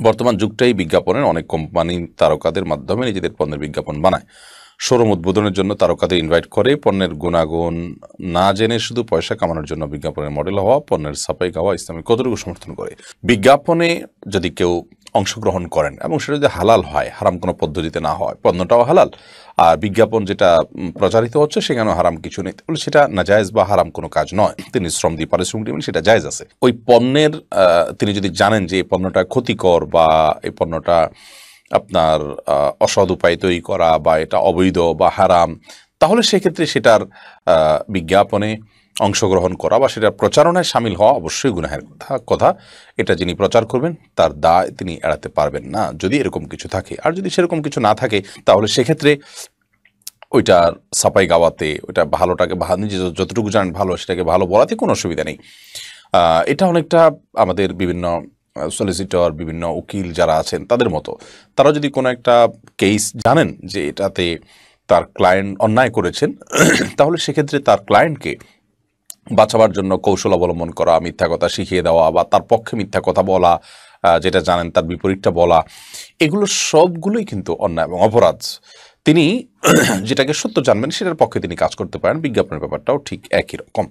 বর্তমান যুগটাই বিজ্ঞাপনের, অনেক কোম্পানি তারকাদের মাধ্যমে নিজেদের পণ্যের বিজ্ঞাপন বানায়। শোরুম উদ্বোধনের জন্য তারকাদের ইনভাইট করে, পণ্যের গুণাগুণ না জেনে শুধু পয়সা কামানোর জন্য বিজ্ঞাপনের মডেল হওয়া, পণ্যের ছাপাই গাওয়া ইসলামে কতটুকু সমর্থন করে? বিজ্ঞাপনে যদি কেউ অংশগ্রহণ করেন এবং সেটা যদি হালাল হয়, হারাম কোনো পদ্ধতিতে না হয়, পণ্যটাও হালাল, আর বিজ্ঞাপন যেটা প্রচারিত হচ্ছে সেখানেও হারাম কিছু নেই, তাহলে সেটা নাজায়েজ বা হারাম কোনো কাজ নয়। তিনি শ্রম দিয়ে পারিশ্রমিক দেবেন, সেটা জায়েজ আছে। ওই পণ্যের তিনি যদি জানেন যে এই পণ্যটা ক্ষতিকর বা এই পণ্যটা আপনার অসৎ উপায়ে তৈরি করা বা এটা অবৈধ বা হারাম, তাহলে সেক্ষেত্রে সেটার বিজ্ঞাপনে অংশগ্রহণ করা বা সেটার প্রচারণায় সামিল হওয়া অবশ্যই গুনাহের কথা। এটা যিনি প্রচার করবেন তার দায় তিনি এড়াতে পারবেন না, যদি এরকম কিছু থাকে। আর যদি সেরকম কিছু না থাকে, তাহলে সেক্ষেত্রে ওইটার সাপাই গাওয়াতে, ওইটা ভালোটাকে নিজে যতটুকু জানেন ভালো, সেটাকে ভালো বলাতে কোনো অসুবিধা নেই। এটা অনেকটা আমাদের বিভিন্ন সলিসিটর, বিভিন্ন উকিল যারা আছেন তাদের মতো। তারা যদি কোনো একটা কেস জানেন যে এটাতে তার ক্লায়েন্ট অন্যায় করেছেন, তাহলে সেক্ষেত্রে তার ক্লায়েন্টকে বাঁচাবার জন্য কৌশল অবলম্বন করা, মিথ্যা কথা শিখিয়ে দেওয়া বা তার পক্ষে মিথ্যা কথা বলা, যেটা জানেন তার বিপরীতটা বলা, এগুলো সবগুলোই কিন্তু অন্যায় এবং অপরাধ। তিনি যেটাকে সত্য জানবেন সেটার পক্ষে তিনি কাজ করতে পারেন। বিজ্ঞাপনের ব্যাপারটাও ঠিক একই রকম।